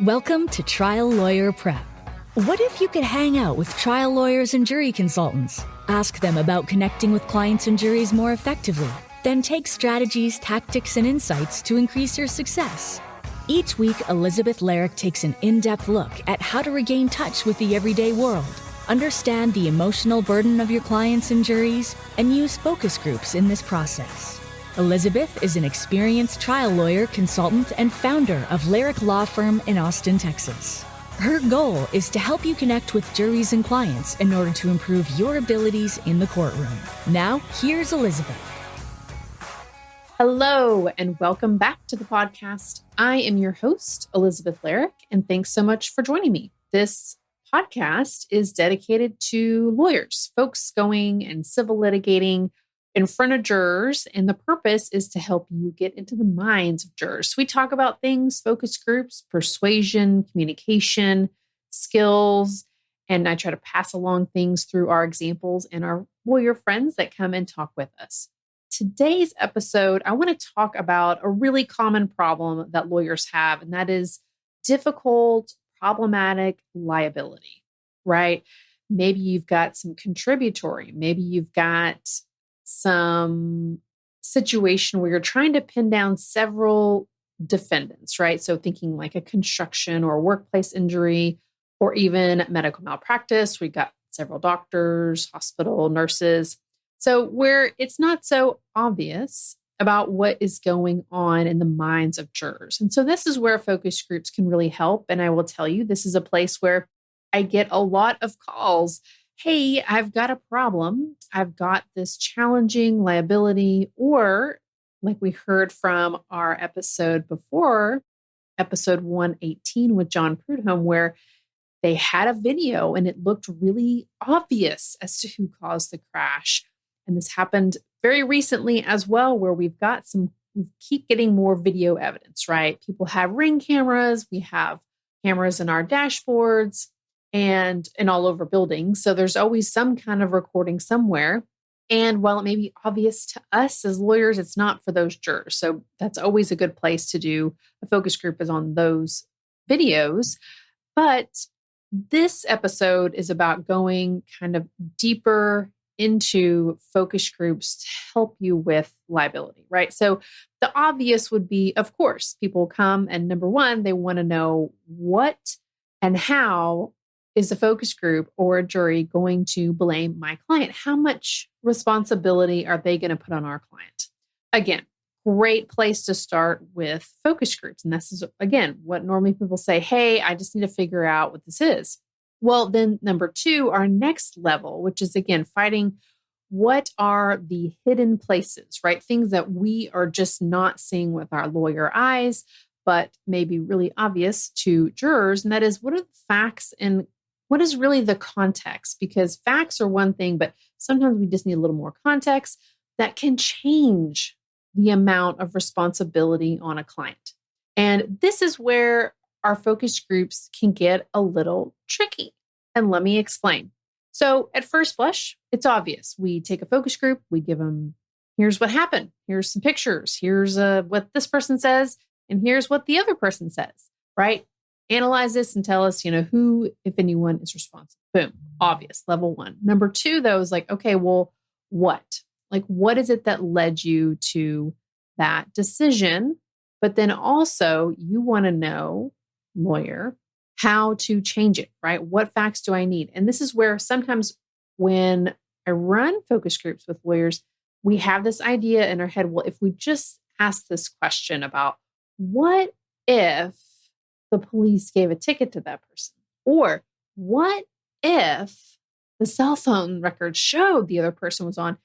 Welcome to Trial Lawyer Prep. What if you could hang out with trial lawyers and jury consultants? Ask them about connecting with clients and juries more effectively. Then take strategies, tactics, and insights to increase your success. Each week, Elizabeth Larrick takes an in-depth look at how to regain touch with the everyday world, understand the emotional burden of your clients and juries, and use focus groups in this process. Elizabeth is an experienced trial lawyer, consultant, and founder of Larrick Law Firm in Austin, Texas. Her goal is to help you connect with juries and clients in order to improve your abilities in the courtroom. Now, here's Elizabeth. Hello, and welcome back to the podcast. I am your host, Elizabeth Larrick, and thanks so much for joining me. This podcast is dedicated to lawyers, folks going and civil litigating in front of jurors, and the purpose is to help you get into the minds of jurors. So we talk about things, focus groups, persuasion, communication, skills, and I try to pass along things through our examples and our lawyer friends that come and talk with us. Today's episode, I want to talk about a really common problem that lawyers have, and that is difficult, problematic liability, right? Maybe you've got some contributory, maybe you've got some situation where you're trying to pin down several defendants, right? So thinking like a construction or workplace injury, or even medical malpractice. We've got several doctors, hospital nurses. So where it's not so obvious about what is going on in the minds of jurors. And so this is where focus groups can really help. And I will tell you, this is a place where I get a lot of calls. Hey, I've got a problem. I've got this challenging liability, or like we heard from our episode before, episode 118 with John Prudhomme, where they had a video and it looked really obvious as to who caused the crash. And this happened very recently as well, where we keep getting more video evidence, right? People have Ring cameras. We have cameras in our dashboards and all over buildings. So there's always some kind of recording somewhere. And while it may be obvious to us as lawyers, it's not for those jurors. So that's always a good place to do a focus group, is on those videos. But this episode is about going kind of deeper into focus groups to help you with liability, right? So the obvious would be, of course, people come and number one, they want to know what and how is a focus group or a jury going to blame my client? How much responsibility are they going to put on our client? Again, great place to start with focus groups. And this is, again, what normally people say, hey, I just need to figure out what this is. Well, then number two, our next level, which is, again, fighting what are the hidden places, right? Things that we are just not seeing with our lawyer eyes, but may be really obvious to jurors. And that is, what are the facts and what is really the context? Because facts are one thing, but sometimes we just need a little more context that can change the amount of responsibility on a client. And this is where our focus groups can get a little tricky. And let me explain. So at first blush, it's obvious. We take a focus group, we give them, here's what happened. Here's some pictures. Here's what this person says. And here's what the other person says, right? Analyze this and tell us, who, if anyone, is responsible. Boom. Obvious. Level one. Number two, though, is like, okay, well, what? Like, what is it that led you to that decision? But then also you want to know, lawyer, how to change it, right? What facts do I need? And this is where sometimes when I run focus groups with lawyers, we have this idea in our head, well, if we just ask this question about what if the police gave a ticket to that person? Or what if the cell phone record showed the other person was on?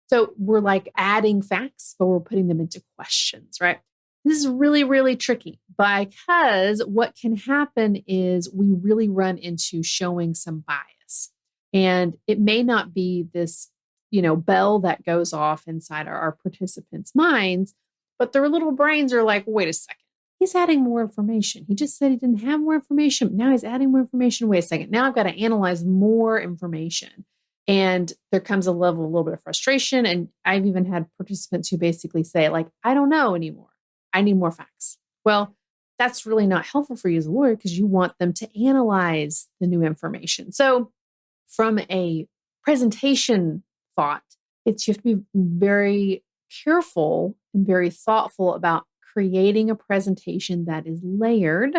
So we're like adding facts, but we're putting them into questions, right? This is really, really tricky because what can happen is we really run into showing some bias. And it may not be this, bell that goes off inside our participants' minds, but their little brains are like, wait a second. He's adding more information. He just said he didn't have more information. Now he's adding more information. Wait a second. Now I've got to analyze more information. And there comes a little bit of frustration. And I've even had participants who basically say, like, I don't know anymore. I need more facts. Well, that's really not helpful for you as a lawyer because you want them to analyze the new information. So from a presentation thought, you have to be very careful and very thoughtful about creating a presentation that is layered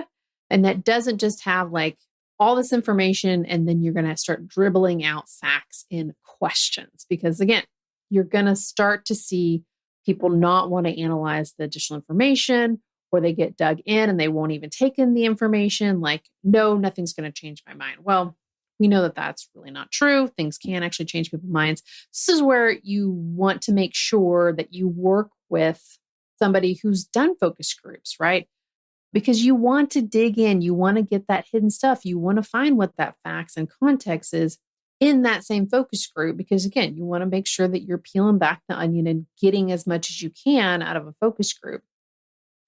and that doesn't just have like all this information and then you're going to start dribbling out facts in questions. Because again, you're going to start to see people not want to analyze the additional information, or they get dug in and they won't even take in the information. Like, no, nothing's going to change my mind. Well, we know that that's really not true. Things can actually change people's minds. This is where you want to make sure that you work with somebody who's done focus groups, right? Because you want to dig in, you want to get that hidden stuff. You want to find what that facts and context is in that same focus group. Because again, you want to make sure that you're peeling back the onion and getting as much as you can out of a focus group.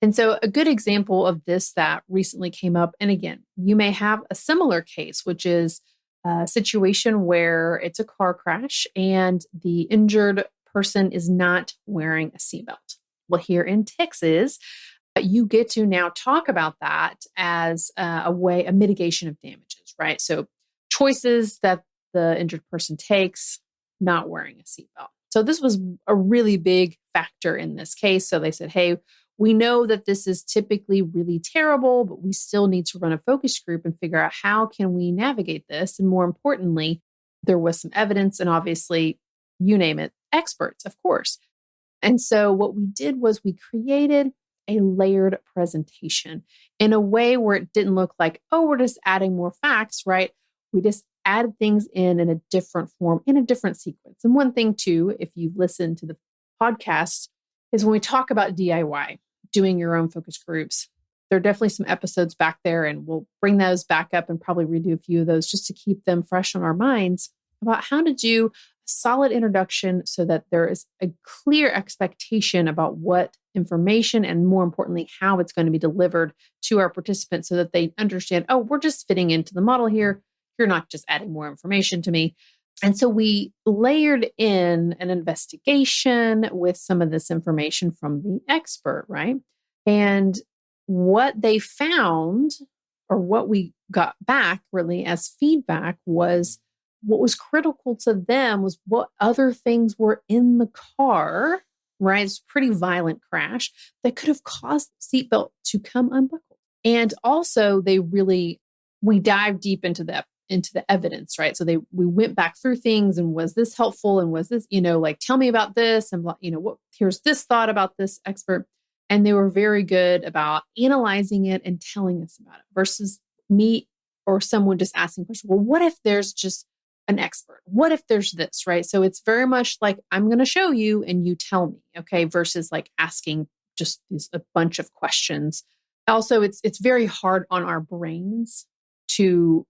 And so a good example of this that recently came up, and again, you may have a similar case, which is a situation where it's a car crash and the injured person is not wearing a seatbelt. Well, here in Texas, you get to now talk about that as a mitigation of damages, right? So choices that the injured person takes, not wearing a seatbelt. So this was a really big factor in this case. So they said, hey, we know that this is typically really terrible, but we still need to run a focus group and figure out how can we navigate this. And more importantly, there was some evidence and obviously, you name it, experts, of course. And so what we did was we created a layered presentation in a way where it didn't look like, oh, we're just adding more facts, right? We just added things in a different form, in a different sequence. And one thing too, if you've listened to the podcast, is when we talk about DIY, doing your own focus groups, there are definitely some episodes back there, and we'll bring those back up and probably redo a few of those just to keep them fresh on our minds about how to do a solid introduction so that there is a clear expectation about what information and more importantly, how it's going to be delivered to our participants so that they understand, oh, we're just fitting into the model here. You're not just adding more information to me. And so we layered in an investigation with some of this information from the expert, right? And what they found, or what we got back really as feedback, was what was critical to them was what other things were in the car, right? It's a pretty violent crash that could have caused the seatbelt to come unbuckled. And also we dived deep into the evidence, right? So we went back through things and was this helpful? And was this, like, tell me about this. And, here's this thought about this expert. And they were very good about analyzing it and telling us about it versus me or someone just asking questions. Well, what if there's just an expert? What if there's this, right? So it's very much like, I'm going to show you and you tell me, okay? Versus like asking just a bunch of questions. Also, it's very hard on our brains to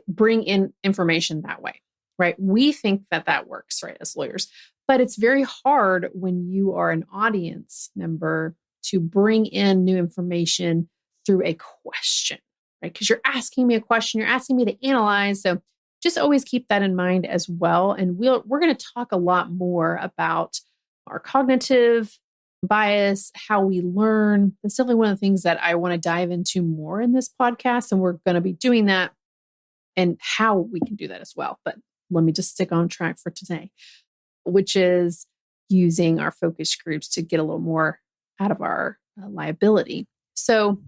bring in information that way, right? We think that works, right, as lawyers, but it's very hard when you are an audience member to bring in new information through a question, right? Because you're asking me a question, you're asking me to analyze. So just always keep that in mind as well. And we're going to talk a lot more about our cognitive bias, how we learn. That's definitely one of the things that I want to dive into more in this podcast. And we're going to be doing that and how we can do that as well. But let me just stick on track for today, which is using our focus groups to get a little more out of our liability. So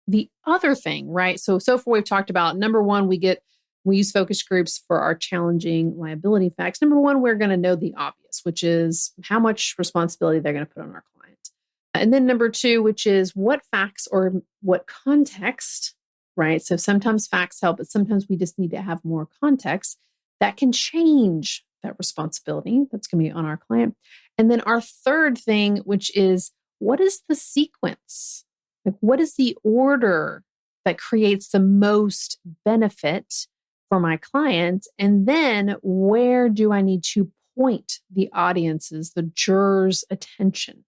the other thing, right? So far we've talked about, number one, we use focus groups for our challenging liability facts. Number one, we're going to know the obvious, which is how much responsibility they're going to put on our client. And then number two, which is what facts or what context, right? So sometimes facts help, but sometimes we just need to have more context that can change that responsibility that's going to be on our client. And then our third thing, which is what is the sequence? Like, what is the order that creates the most benefit for my client? And then where do I need to point the audience's, the jurors' attention,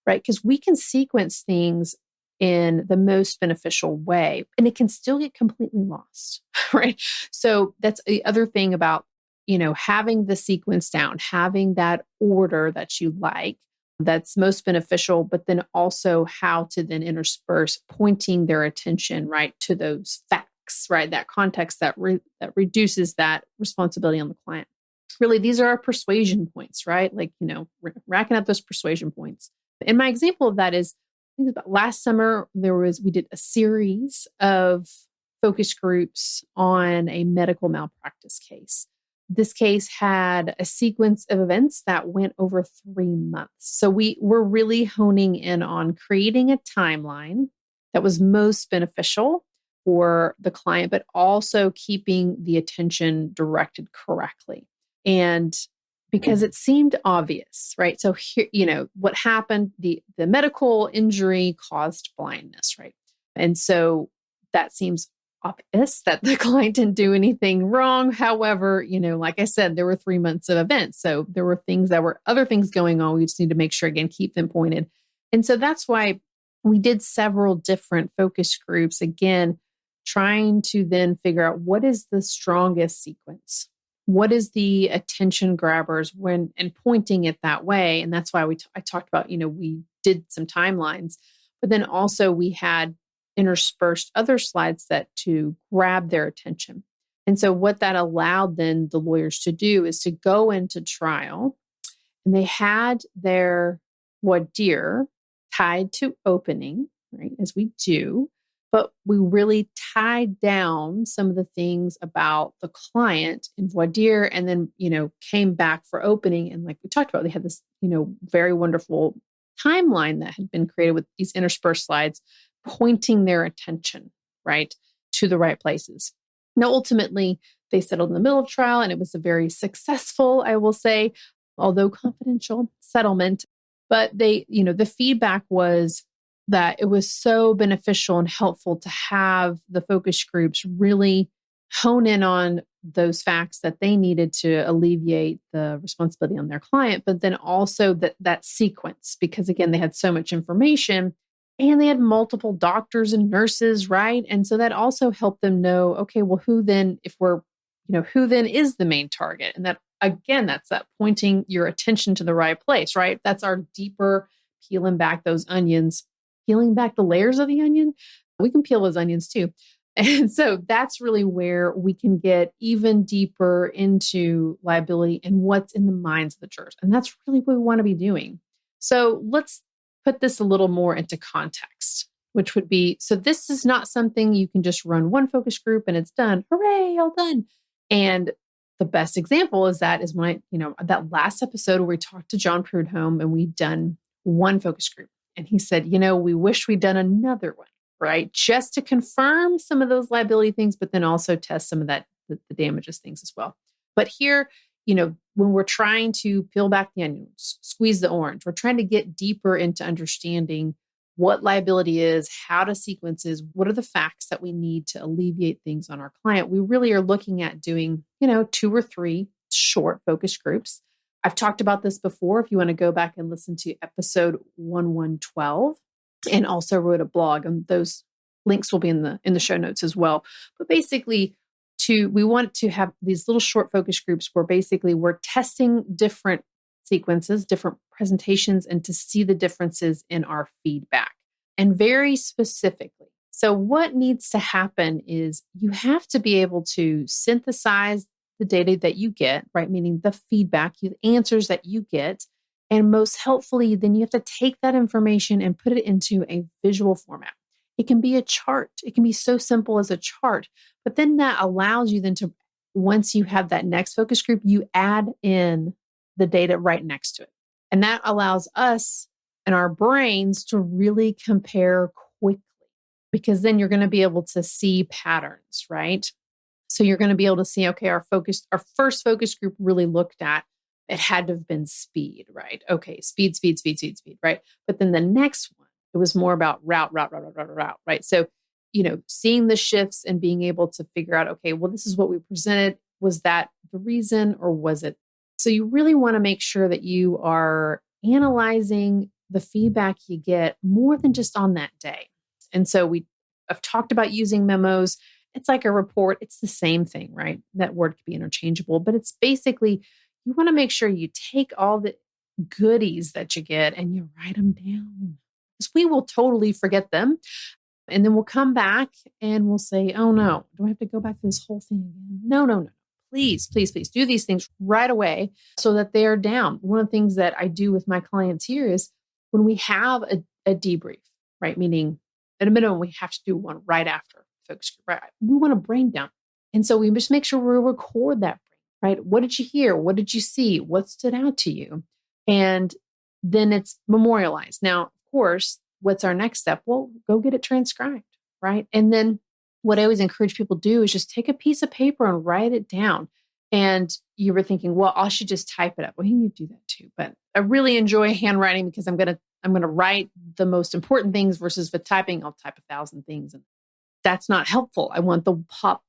right? Because we can sequence things in the most beneficial way, and it can still get completely lost, right? So that's the other thing about, having the sequence down, having that order that you like, that's most beneficial, but then also how to then intersperse pointing their attention, right, to those facts, right, that context that reduces that responsibility on the client. Really, these are our persuasion points, right? Like, racking up those persuasion points. And my example of that is, I think about last summer, we did a series of focus groups on a medical malpractice case. This case had a sequence of events that went over 3 months. So we were really honing in on creating a timeline that was most beneficial for the client, but also keeping the attention directed correctly. And because it seemed obvious, right? So here, what happened, the medical injury caused blindness, right? And so that seems obvious that the client didn't do anything wrong. However, like I said, there were 3 months of events. So there were other things going on. We just need to make sure, again, keep them pointed. And so that's why we did several different focus groups, again, trying to then figure out what is the strongest sequence. What is the attention grabbers and pointing it that way? And that's why I talked about, we did some timelines, but then also we had interspersed other slides to grab their attention. And so what that allowed then the lawyers to do is to go into trial, and they had their voir dire tied to opening, right, as we do. But we really tied down some of the things about the client in voir dire, and then, came back for opening. And like we talked about, they had this, very wonderful timeline that had been created with these interspersed slides, pointing their attention, right, to the right places. Now, ultimately, they settled in the middle of trial, and it was a very successful, I will say, although confidential, settlement. But the feedback was that it was so beneficial and helpful to have the focus groups really hone in on those facts that they needed to alleviate the responsibility on their client, but then also that sequence, because again, they had so much information and they had multiple doctors and nurses, right? And so that also helped them know, okay, well, who then is the main target? And that, again, that's that pointing your attention to the right place, right? That's our deeper peeling back those onions. Peeling back the layers of the onion, we can peel those onions too. And so that's really where we can get even deeper into liability and what's in the minds of the jurors. And that's really what we want to be doing. So let's put this a little more into context, which would be, so this is not something you can just run one focus group and it's done. Hooray, all done. And the best example is when that last episode where we talked to John Prudhomme and we'd done one focus group. And he said, we wish we'd done another one, right? Just to confirm some of those liability things, but then also test some of the damages things as well. But here, when we're trying to peel back the onion, squeeze the orange, we're trying to get deeper into understanding what liability is, how to sequence is, what are the facts that we need to alleviate things on our client. We really are looking at doing, 2 or 3 short focus groups. I've talked about this before. If you want to go back and listen to episode 1112, and also wrote a blog, and those links will be in the show notes as well. But basically, we want to have these little short focus groups where basically we're testing different sequences, different presentations, and to see the differences in our feedback. And very specifically, so what needs to happen is you have to be able to synthesize the data that you get, right? Meaning the feedback, the answers that you get. And most helpfully, then you have to take that information and put it into a visual format. It can be a chart. It can be so simple as a chart. But then that allows you then to, once you have that next focus group, you add in the data right next to it. And that allows us and our brains to really compare quickly, because then you're going to be able to see patterns, right? So you're going to be able to see, okay, our first focus group really looked at, it had to have been speed, right? Okay, speed, right? But then the next one, it was more about route, right? So, seeing the shifts and being able to figure out, okay, well, this is what we presented. Was that the reason or was it? So you really want to make sure that you are analyzing the feedback you get more than just on that day. And so I've talked about using memos. It's like a report. It's the same thing, right? That word could be interchangeable, but it's basically, you want to make sure you take all the goodies that you get and you write them down. Because we will totally forget them. And then we'll come back and we'll say, oh no, do I have to go back to this whole thing again? No. Please, please, please do these things right away so that they are down. One of the things that I do with my clients here is when we have a debrief, right? Meaning at a minimum, we have to do one right after focus group, right? We want to brain dump. And so we just make sure we record that, right? What did you hear? What did you see? What stood out to you? And then it's memorialized. Now, of course, what's our next step? Well, go get it transcribed, right? And then what I always encourage people to do is just take a piece of paper and write it down. And you were thinking, well, I should just type it up. Well, you can do that too. But I really enjoy handwriting because I'm gonna write the most important things versus with typing, I'll type 1,000 things. And that's not helpful. I want the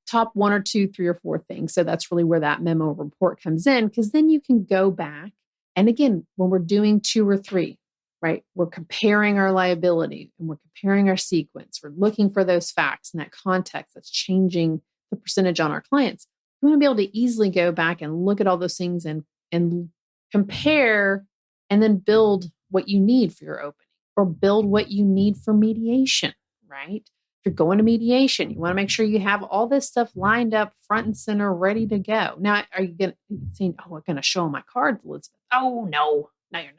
top 1 or 2, 3 or 4 things. So that's really where that memo report comes in, because then you can go back. And again, when we're doing 2 or 3, right? We're comparing our liability and we're comparing our sequence. We're looking for those facts and that context that's changing the percentage on our clients. You want to be able to easily go back and look at all those things and compare and then build what you need for your opening or build what you need for mediation, right? If you're going to mediation, you want to make sure you have all this stuff lined up front and center, ready to go. Now, are you going to say, oh, I'm going to show them my cards, Elizabeth? Oh, no, you're not.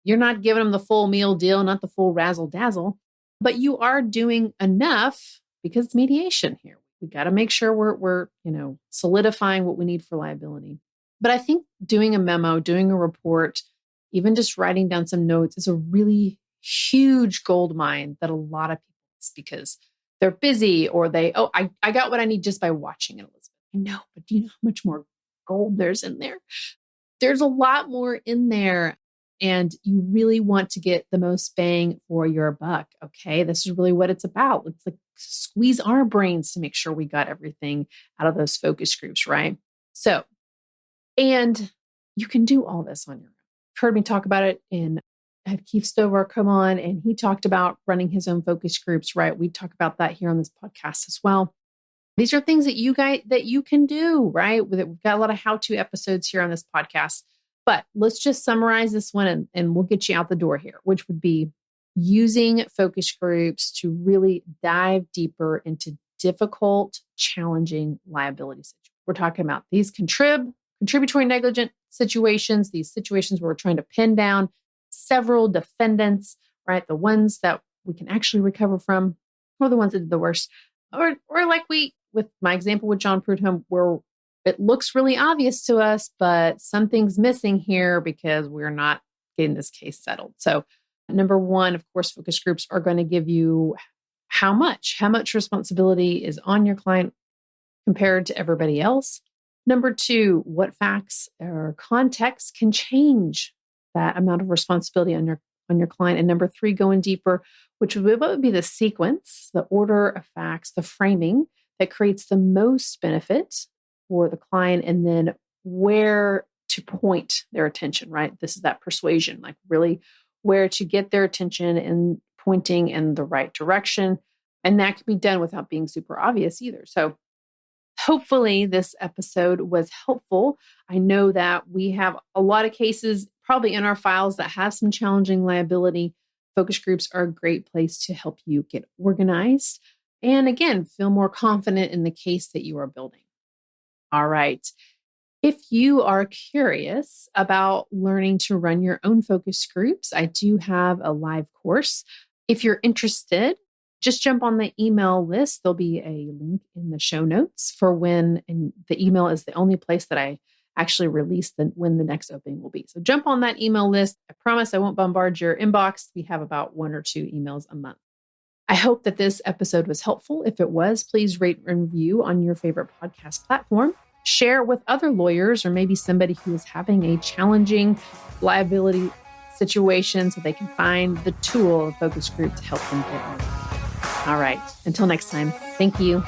You're not giving them the full meal deal, not the full razzle dazzle, but you are doing enough because it's mediation here. We got to make sure we're solidifying what we need for liability. But I think doing a memo, doing a report, even just writing down some notes is a really huge gold mine that a lot of people miss because they're busy or I got what I need just by watching it, Elizabeth. I know, but do you know how much more gold there's in there? There's a lot more in there. And you really want to get the most bang for your buck. Okay. This is really what it's about. Let's squeeze our brains to make sure we got everything out of those focus groups, right? So, and you can do all this on your own. You've heard me talk about it I had Keith Stover come on and he talked about running his own focus groups, right? We talk about that here on this podcast as well. These are things that you can do, right? We've got a lot of how-to episodes here on this podcast. But let's just summarize this one and we'll get you out the door here, which would be using focus groups to really dive deeper into difficult, challenging liability situations. We're talking about these contributory negligent situations, these situations where we're trying to pin down several defendants, right? The ones that we can actually recover from, or the ones that did the worst. Or like with my example with John Prudhomme, where it looks really obvious to us, but something's missing here because we're not getting this case settled. So number one, of course, focus groups are going to give you how much responsibility is on your client compared to everybody else. Number two, what facts or context can change that amount of responsibility on your client. And number three, going deeper, which would be the sequence, the order of facts, the framing that creates the most benefit for the client, and then where to point their attention, right? This is that persuasion, like really where to get their attention and pointing in the right direction. And that can be done without being super obvious either. So hopefully this episode was helpful. I know that we have a lot of cases probably in our files that have some challenging liability. Focus groups are a great place to help you get organized and again, feel more confident in the case that you are building. All right. If you are curious about learning to run your own focus groups, I do have a live course. If you're interested, just jump on the email list. There'll be a link in the show notes for when, and the email is the only place that I actually release when the next opening will be. So jump on that email list. I promise I won't bombard your inbox. We have about 1 or 2 emails a month. I hope that this episode was helpful. If it was, please rate and review on your favorite podcast platform. Share with other lawyers or maybe somebody who is having a challenging liability situation so they can find the tool of focus group to help them get on. All right. Until next time, thank you.